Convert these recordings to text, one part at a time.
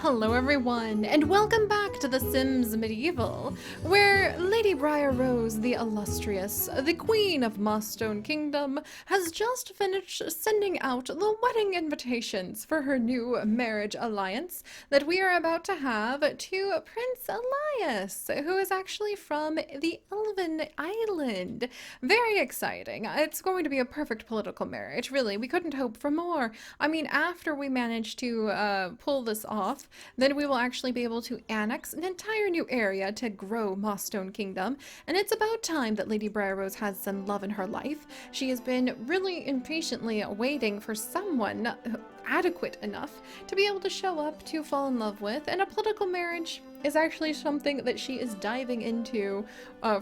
Hello everyone, and welcome back to The Sims Medieval, where Lady Briar Rose the Illustrious, the Queen of Mossstone Kingdom, has just finished sending out the wedding invitations for her new marriage alliance that we are about to have to Prince Elias, who is actually from the Elven Island. Very exciting. It's going to be a perfect political marriage, really. We couldn't hope for more. I mean, after we manage to pull this off, then we will actually be able to annex an entire new area to grow Mossstone Kingdom, and it's about time that Lady Briarrose has some love in her life. She has been really impatiently waiting for someone adequate enough to be able to show up to fall in love with, and a political marriage is actually something that she is diving into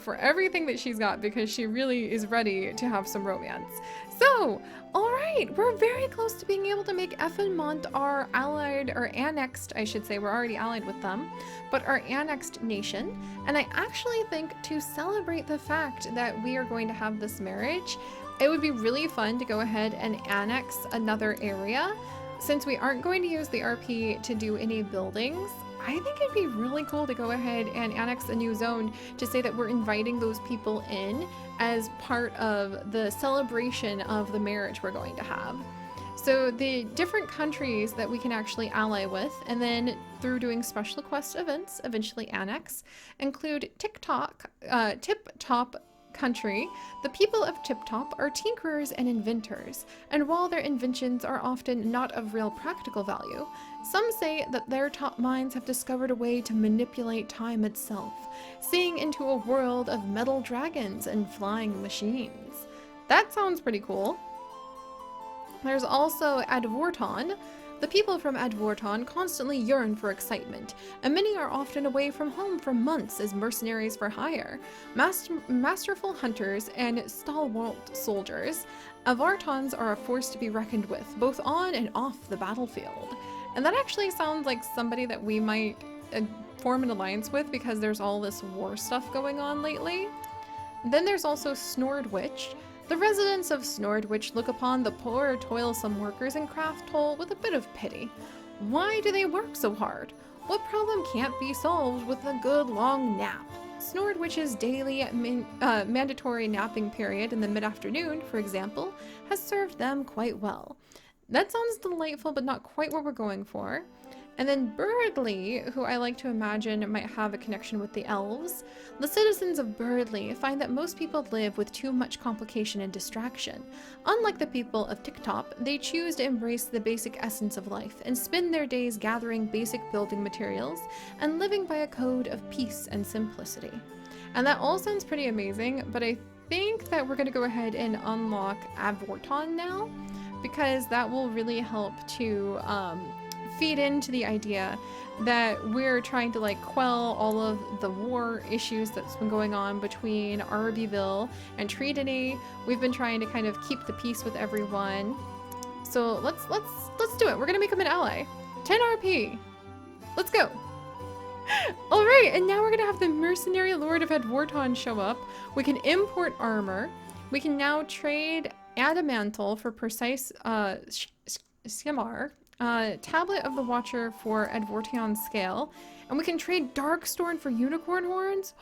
for everything that she's got, because she really is ready to have some romance. So, alright, we're very close to being able to make Effenmont our allied, or annexed, I should say, we're already allied with them, but our annexed nation. And I actually think to celebrate the fact that we are going to have this marriage, it would be really fun to go ahead and annex another area. Since we aren't going to use the RP to do any buildings, I think it'd be really cool to go ahead and annex a new zone to say that we're inviting those people in as part of the celebration of the marriage we're going to have. So the different countries that we can actually ally with, and then through doing special quest events, eventually annex, include Tip Top Country. The people of Tip Top are tinkerers and inventors, and while their inventions are often not of real practical value, some say that their top minds have discovered a way to manipulate time itself, seeing into a world of metal dragons and flying machines. That sounds pretty cool. There's also Advorton. The people from Advorton constantly yearn for excitement, and many are often away from home for months as mercenaries for hire. Masterful hunters and stalwart soldiers, Avartons are a force to be reckoned with, both on and off the battlefield. And that actually sounds like somebody that we might form an alliance with, because there's all this war stuff going on lately. Then there's also Snordwitch. The residents of Snordwitch look upon the poor, toilsome workers in Craft Toll with a bit of pity. Why do they work so hard? What problem can't be solved with a good long nap? Snordwitch's daily mandatory napping period in the mid-afternoon, for example, has served them quite well. That sounds delightful, but not quite what we're going for. And then Birdley, who I like to imagine might have a connection with the elves. The citizens of Birdley find that most people live with too much complication and distraction. Unlike the people of Tiktop, they choose to embrace the basic essence of life and spend their days gathering basic building materials and living by a code of peace and simplicity. And that all sounds pretty amazing, but I think that we're going to go ahead and unlock Avorton now, because that will really help to feed into the idea that we're trying to quell all of the war issues that's been going on between Arbyville and Trinity. We've been trying to kind of keep the peace with everyone. So let's do it. We're gonna make him an ally. 10 RP. Let's go. All right, and now we're gonna have the Mercenary Lord of Advorton show up. We can import armor. We can now trade Adamantle for Precise Skimar. Tablet of the Watcher for Advortion Scale, and we can trade Darkstone for Unicorn Horns.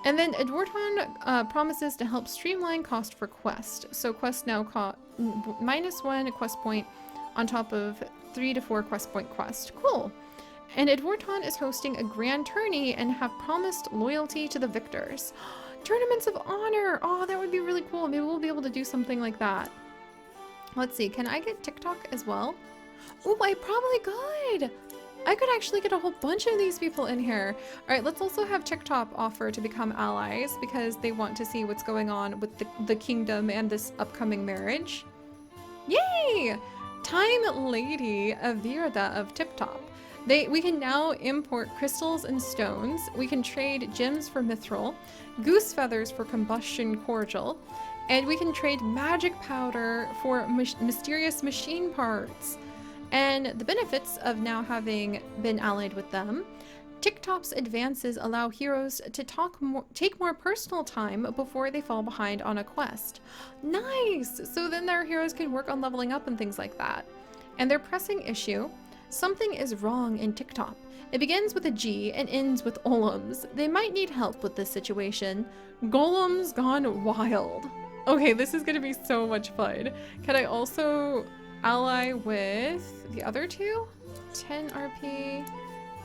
And then Advorton promises to help streamline cost for quest. So quest now cost -1 quest point on top of 3 to 4 quest point quest. Cool. And Advorton is hosting a grand tourney and have promised loyalty to the victors. Tournaments of honor. Oh, that would be really cool. Maybe we'll be able to do something like that. Let's see. Can I get TikTok as well? Oh, I probably could. I could actually get a whole bunch of these people in here. All right, let's also have TikTok offer to become allies, because they want to see what's going on with the kingdom and this upcoming marriage. Yay! Time Lady Avirda of Tip Top. We can now import crystals and stones. We can trade gems for mithril, goose feathers for combustion cordial, and we can trade magic powder for mysterious machine parts. And the benefits of now having been allied with them: Tiktop's advances allow heroes to take more personal time before they fall behind on a quest. Nice! So then their heroes can work on leveling up and things like that. And their pressing issue: Something is wrong in TikTok. It begins with a G and ends with Olums. They might need help with this situation. Golem's gone wild. Okay, this is gonna be so much fun. Can I also ally with the other two? 10 RP,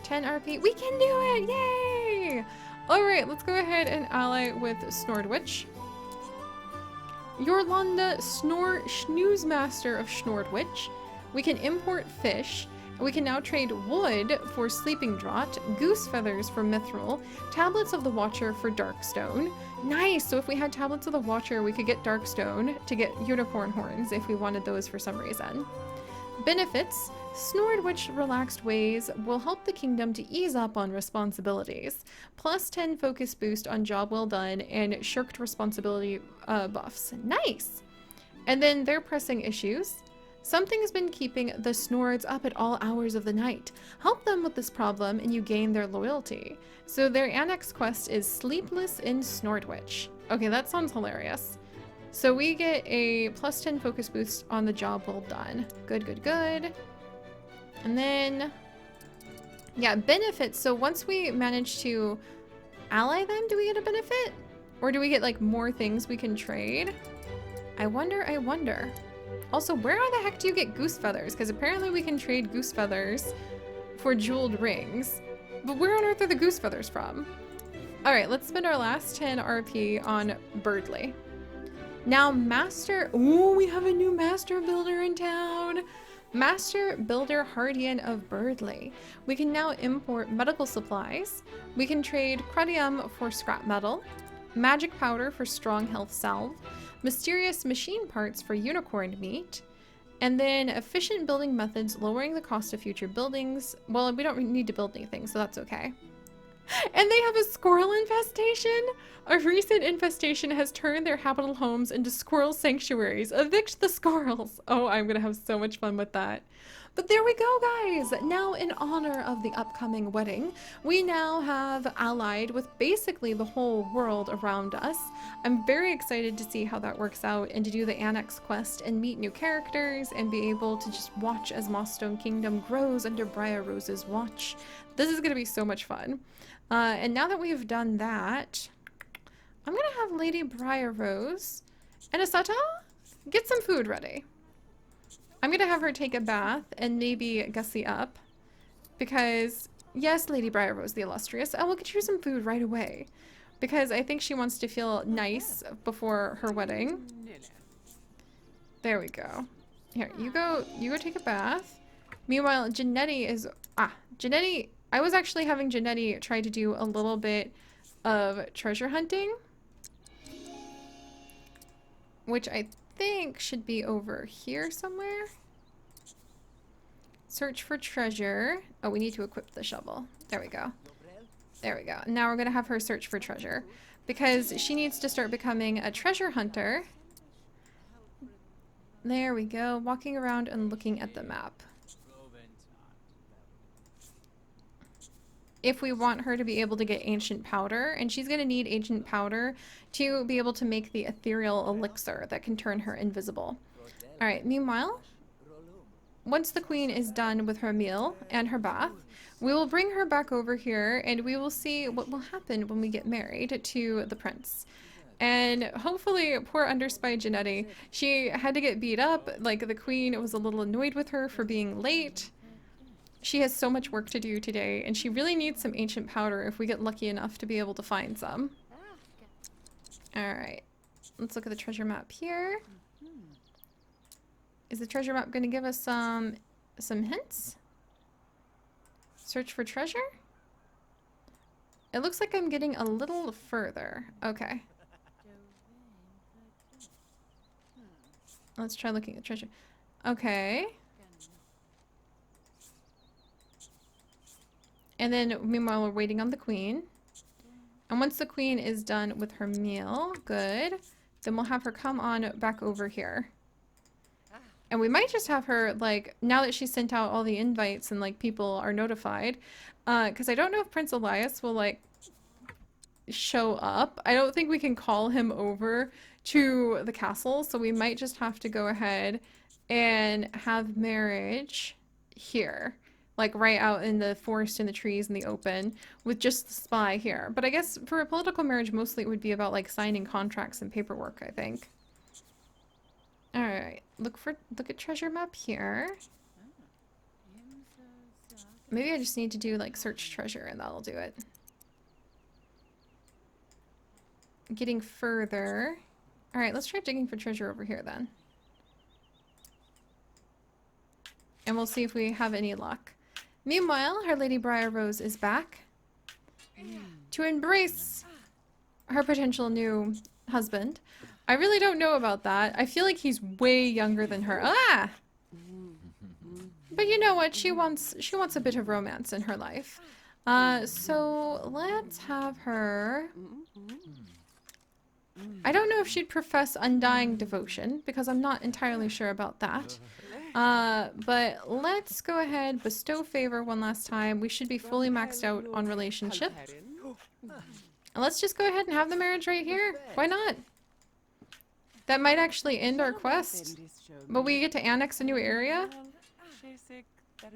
10 RP. We can do it! Yay! All right, let's go ahead and ally with Snordwitch. Yorlanda Schnoozemaster of Snordwitch. We can import fish. We can now trade wood for Sleeping Draught, goose feathers for Mithril, tablets of the Watcher for Darkstone. Nice! So if we had tablets of the Watcher, we could get Darkstone to get unicorn horns if we wanted those for some reason. Benefits. Snordwitch Relaxed Ways will help the kingdom to ease up on responsibilities. Plus 10 focus boost on job well done and shirked responsibility buffs. Nice! And then their pressing issues. Something has been keeping the Snords up at all hours of the night. Help them with this problem and you gain their loyalty. So their annex quest is Sleepless in Snordwitch. Okay, that sounds hilarious. So we get a plus 10 focus boost on the job well done. Good, good, good. And then, yeah, benefits. So once we manage to ally them, do we get a benefit? Or do we get like more things we can trade? I wonder, I wonder. Also, where the heck do you get goose feathers? Because apparently we can trade goose feathers for jeweled rings. But where on earth are the goose feathers from? All right, let's spend our last 10 RP on Birdly. Now, Master... Ooh, we have a new Master Builder in town. Master Builder Hardian of Birdly. We can now import medical supplies. We can trade Credium for scrap metal. Magic powder for strong health salve. Mysterious machine parts for unicorn meat, and then efficient building methods lowering the cost of future buildings. Well, we don't need to build anything, so that's okay. And they have a squirrel infestation. A recent infestation has turned their habitable homes into squirrel sanctuaries. Evict the squirrels. Oh, I'm gonna have so much fun with that. But there we go, guys. Now, in honor of the upcoming wedding, we now have allied with basically the whole world around us. I'm very excited to see how that works out and to do the annex quest and meet new characters and be able to just watch as Mossstone Kingdom grows under Briar Rose's watch. This is going to be so much fun. And now that we've done that, I'm going to have Lady Briar Rose and Asata get some food ready. I'm gonna have her take a bath and maybe gussy up because, yes, Lady Briar Rose the Illustrious, I will get you some food right away because I think she wants to feel nice before her wedding. There we go. Here, you go take a bath. Meanwhile, Janetti, I was actually having Janetti try to do a little bit of treasure hunting, which I think should be over here somewhere. Search for treasure. Oh, we need to equip the shovel. There we go. There we go. Now we're gonna have her search for treasure because she needs to start becoming a treasure hunter. There we go. Walking around and looking at the map. If we want her to be able to get ancient powder, and she's going to need ancient powder to be able to make the ethereal elixir that can turn her invisible. All right, meanwhile, once the queen is done with her meal and her bath, we will bring her back over here and we will see what will happen when we get married to the prince. And hopefully, poor underspy Janetti, she had to get beat up, like the queen was a little annoyed with her for being late. She has so much work to do today, and she really needs some ancient powder if we get lucky enough to be able to find some. Alright, let's look at the treasure map here. Is the treasure map going to give us some hints? Search for treasure? It looks like I'm getting a little further. Okay. Let's try looking at treasure. Okay. And then, meanwhile, we're waiting on the queen. And once the queen is done with her meal, good, then we'll have her come on back over here. And we might just have her, like, now that she's sent out all the invites and, like, people are notified, because I don't know if Prince Elias will, like, show up. I don't think we can call him over to the castle, so we might just have to go ahead and have marriage here. like right out in the forest, in the trees, in the open, with just the spy here. But I guess for a political marriage, mostly it would be about like signing contracts and paperwork, I think. All right, look at treasure map here. Maybe I just need to do like search treasure and that'll do it. Getting further. All right, let's try digging for treasure over here then. And we'll see if we have any luck. Meanwhile, her Lady Briarrose is back to embrace her potential new husband. I really don't know about that. I feel like he's way younger than her. Ah! But you know what? She wants a bit of romance in her life. So let's have her... I don't know if she'd profess undying devotion, because I'm not entirely sure about that. But let's go ahead, bestow favor one last time. We should be fully maxed out on relationship. And let's just go ahead and have the marriage right here. Why not? That might actually end our quest. But we get to annex a new area.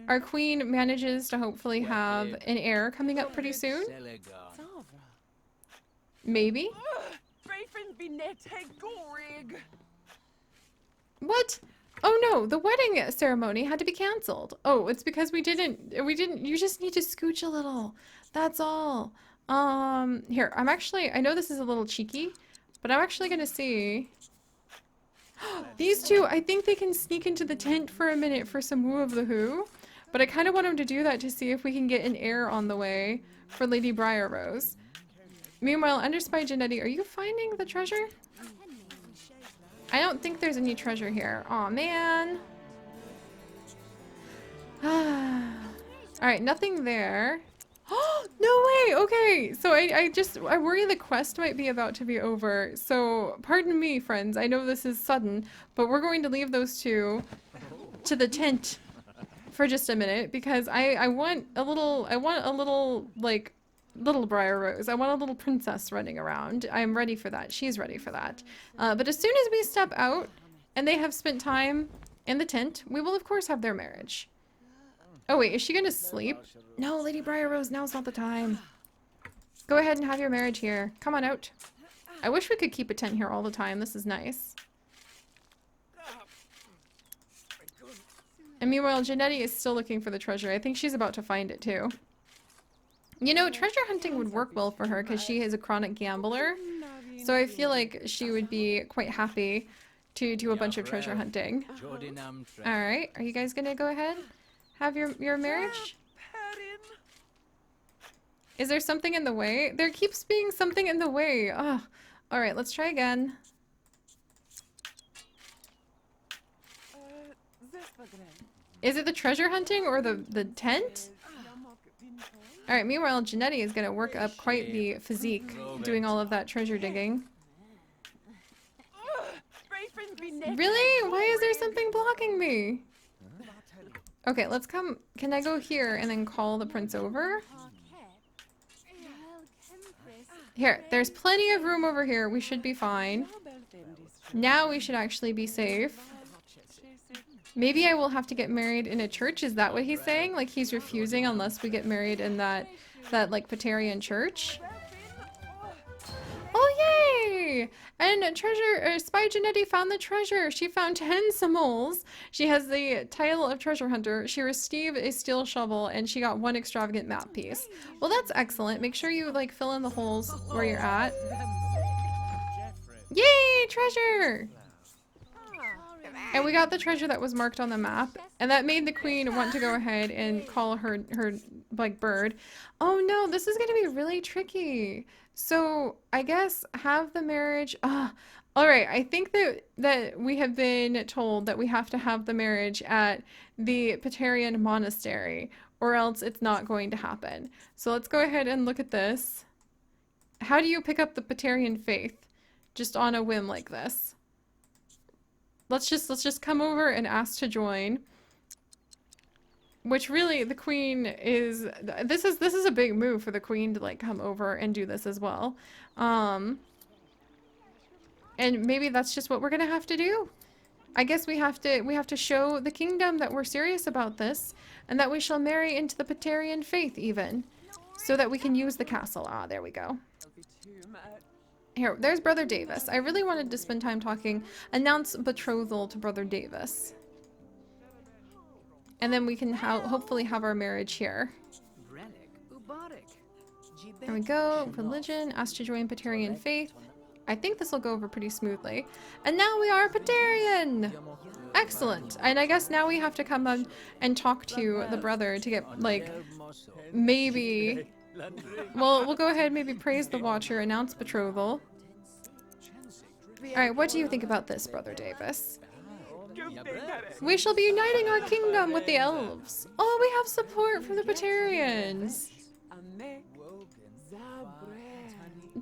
Our queen manages to hopefully have an heir coming up pretty soon. Maybe. What? Oh no, the wedding ceremony had to be cancelled. Oh, it's because we didn't, you just need to scooch a little. That's all. Here, I know this is a little cheeky, but I'm actually gonna see. These two, I think they can sneak into the tent for a minute for some woo of the who, but I kind of want them to do that to see if we can get an heir on the way for Lady Briarrose. Meanwhile, under Spy Janetti, are you finding the treasure? I don't think there's any treasure here. Aw, man. Alright, nothing there. Oh, no way! Okay, so I worry the quest might be about to be over. So, pardon me, friends. I know this is sudden, but we're going to leave those two to the tent for just a minute because I want a little, like, little Briarrose. I want a little princess running around. I'm ready for that. She's ready for that. But as soon as we step out and they have spent time in the tent, we will of course have their marriage. Oh wait, is she gonna sleep? No, Lady Briarrose, now's not the time. Go ahead and have your marriage here. Come on out. I wish we could keep a tent here all the time. This is nice. And meanwhile, Janetti is still looking for the treasure. I think she's about to find it too. You know, treasure hunting would work well for her because she is a chronic gambler. So I feel like she would be quite happy to do a bunch of treasure hunting. Alright, are you guys gonna go ahead? Have your marriage? Is there something in the way? There keeps being something in the way. Oh. Alright, let's try again. Is it the treasure hunting or the tent? Alright, meanwhile, Janetti is going to work up quite the physique doing all of that treasure digging. Really? Why is there something blocking me? Okay, let's come. Can I go here and then call the prince over? Here, there's plenty of room over here. We should be fine. Now we should actually be safe. Maybe I will have to get married in a church. Is that what he's saying? Like he's refusing unless we get married in that like Patarian church? Oh yay! And Spy Janetti found the treasure. She found 10 simoles. She has the title of treasure hunter. She received a steel shovel and she got 1 extravagant map piece. Well, that's excellent. Make sure you like fill in the holes where you're at. Yay! Treasure! And we got the treasure that was marked on the map, and that made the queen want to go ahead and call her like bird. Oh no, this is gonna be really tricky. So I guess have the marriage. All right, I think that we have been told that we have to have the marriage at the Patarian monastery, or else it's not going to happen. So let's go ahead and look at this. How do you pick up the Patarian faith just on a whim like this? Let's just come over and ask to join. Which really, the queen is... This is a big move for the queen to, like, come over and do this as well. And maybe that's just what we're gonna have to do. I guess we have to show the kingdom that we're serious about this, and that we shall marry into the Patarian faith even, so that we can use the castle. Ah, there we go. Here, there's Brother Davis. I really wanted to spend time talking, announce betrothal to Brother Davis. And then we can hopefully have our marriage here. There we go. Religion, asked to join Patarian faith. I think this will go over pretty smoothly. And now we are Patarian! Excellent. And I guess now we have to come on and talk to the brother to get, like, maybe... Well, we'll go ahead and maybe praise the Watcher, announce betrothal. Alright, what do you think about this, Brother Davis? We shall be uniting our kingdom with the elves. Oh, we have support from the Patarians.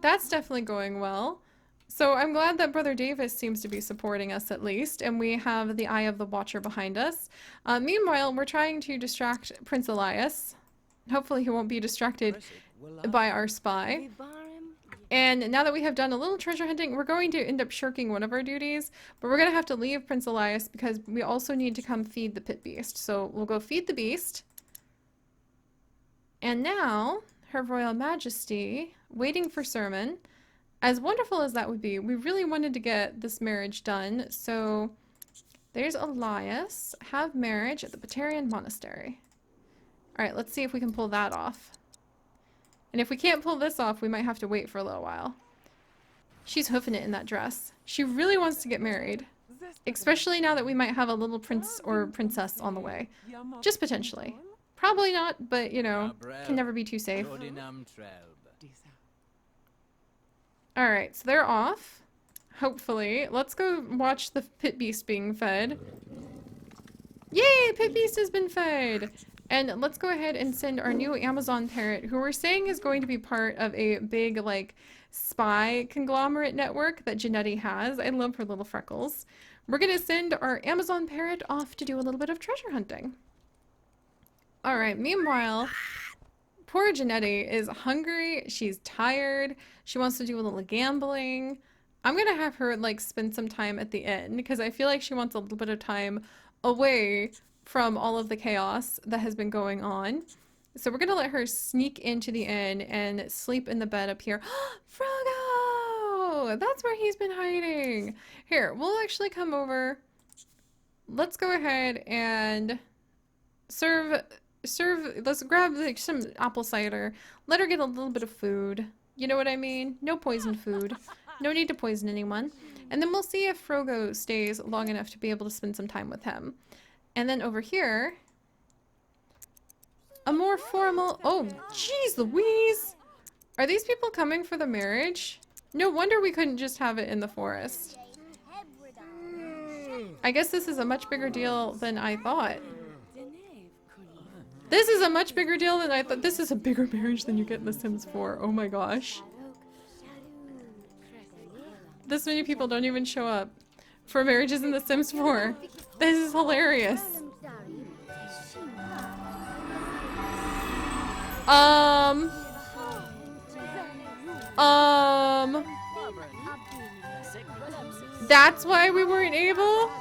That's definitely going well. So I'm glad that Brother Davis seems to be supporting us at least, and we have the Eye of the Watcher behind us. Meanwhile, we're trying to distract Prince Elias. Hopefully he won't be distracted by our spy. And now that we have done a little treasure hunting, we're going to end up shirking one of our duties, but we're going to have to leave Prince Elias because we also need to come feed the pit beast. So we'll go feed the beast. And now, Her Royal Majesty, waiting for sermon. As wonderful as that would be, we really wanted to get this marriage done. So there's Elias. Have marriage at the Patarian Monastery. Alright, let's see if we can pull that off. And if we can't pull this off, we might have to wait for a little while. She's hoofing it in that dress. She really wants to get married. Especially now that we might have a little prince or princess on the way. Just potentially. Probably not, but, you know, can never be too safe. Alright, so they're off. Hopefully. Let's go watch the pit beast being fed. Yay! Pit beast has been fed! And let's go ahead and send our new Amazon parrot, who we're saying is going to be part of a big, like, spy conglomerate network that Janetti has. I love her little freckles. We're going to send our Amazon parrot off to do a little bit of treasure hunting. Alright, meanwhile, poor Janetti is hungry. She's tired. She wants to do a little gambling. I'm going to have her, like, spend some time at the inn because I feel like she wants a little bit of time away from all of the chaos that has been going on. So we're gonna let her sneak into the inn and sleep in the bed up here. Frogo! That's where he's been hiding. Here, we'll actually come over. Let's go ahead and serve, let's grab like some apple cider. Let her get a little bit of food. You know what I mean? No poison food. No need to poison anyone. And then we'll see if Frogo stays long enough to be able to spend some time with him. And then over here, a more formal... Oh, jeez Louise! Are these people coming for the marriage? No wonder we couldn't just have it in the forest. I guess this is a much bigger deal than I thought. This is a much bigger deal than I thought. This is a bigger marriage than you get in The Sims 4. Oh my gosh. This many people don't even show up for marriages in The Sims 4. This is hilarious. That's why we weren't able?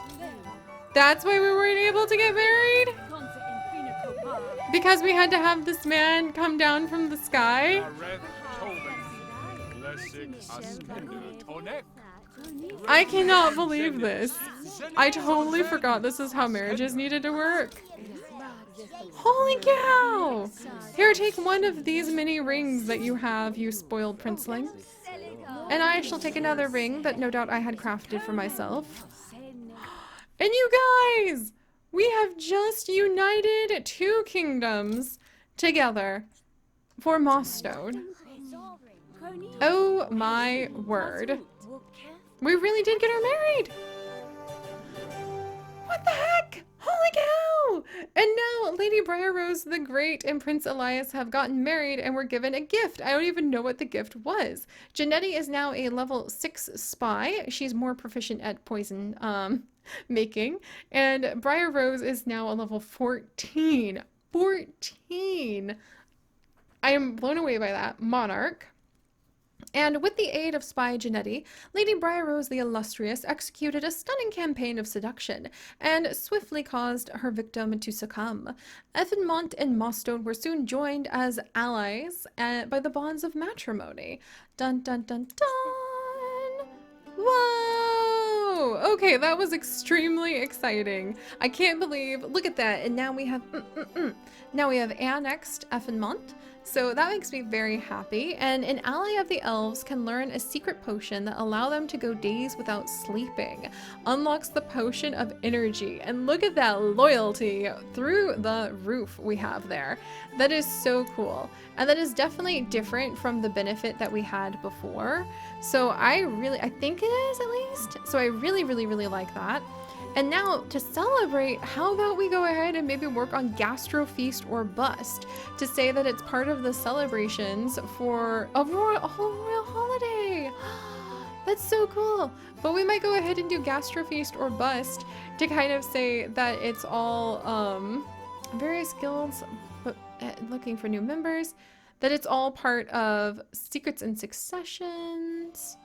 That's why we weren't able to get married? Because we had to have this man come down from the sky? I cannot believe this. I totally forgot this is how marriages needed to work. Holy cow! Here, take one of these many rings that you have, you spoiled princeling. And I shall take another ring that no doubt I had crafted for myself. And you guys! We have just united two kingdoms together for Mossstone. Oh my word. We really did get her married! What the heck? Holy cow! And now Lady Briarrose the Great and Prince Elias have gotten married and were given a gift. I don't even know what the gift was. Janetti is now a level 6 spy. She's more proficient at poison making. And Briarrose is now a level 14. 14! I am blown away by that. Monarch. And with the aid of spy Janetti, Lady Briarrose the Illustrious executed a stunning campaign of seduction and swiftly caused her victim to succumb. Ethelmont and Mossstone were soon joined as allies by the bonds of matrimony. Dun dun dun dun! Whoa! Okay, that was extremely exciting. I can't believe, look at that, and now we have, now we have annexed Ethelmont. So that makes me very happy, and an ally of the elves can learn a secret potion that allow them to go days without sleeping. Unlocks the potion of energy, and look at that loyalty through the roof we have there. That is so cool, and that is definitely different from the benefit that we had before. So I think it is at least. So I really like that. And now, to celebrate, how about we go ahead and maybe work on Gastro Feast or Bust to say that it's part of the celebrations for a royal holiday. That's so cool. But we might go ahead and do Gastro Feast or Bust to kind of say that it's all various guilds, but looking for new members, that it's all part of Secrets and Successions.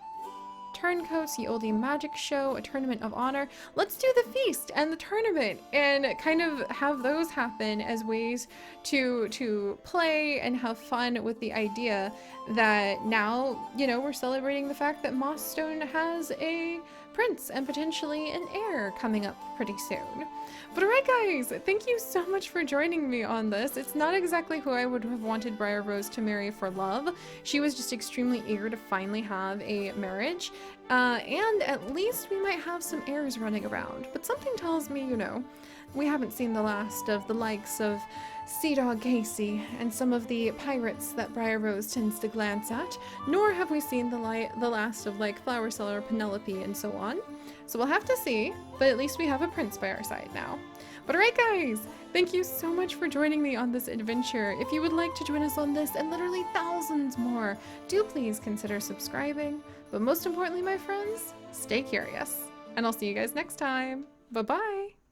Turncoats, the Oldie Magic Show, a Tournament of Honor. Let's do the feast and the tournament and kind of have those happen as ways to play and have fun with the idea that now, you know, we're celebrating the fact that Mossstone has a prince and potentially an heir coming up pretty soon. But alright guys, thank you so much for joining me on this. It's not exactly who I would have wanted Briarrose to marry for love. She was just extremely eager to finally have a marriage. And at least we might have some heirs running around. But something tells me, you know, we haven't seen the last of the likes of Sea Dog Casey and some of the pirates that Briarrose tends to glance at, nor have we seen the last of like Flower Seller, Penelope, and so on. So we'll have to see, but at least we have a prince by our side now. But alright guys, thank you so much for joining me on this adventure. If you would like to join us on this and literally thousands more, do please consider subscribing. But most importantly, my friends, stay curious. And I'll see you guys next time. Bye-bye!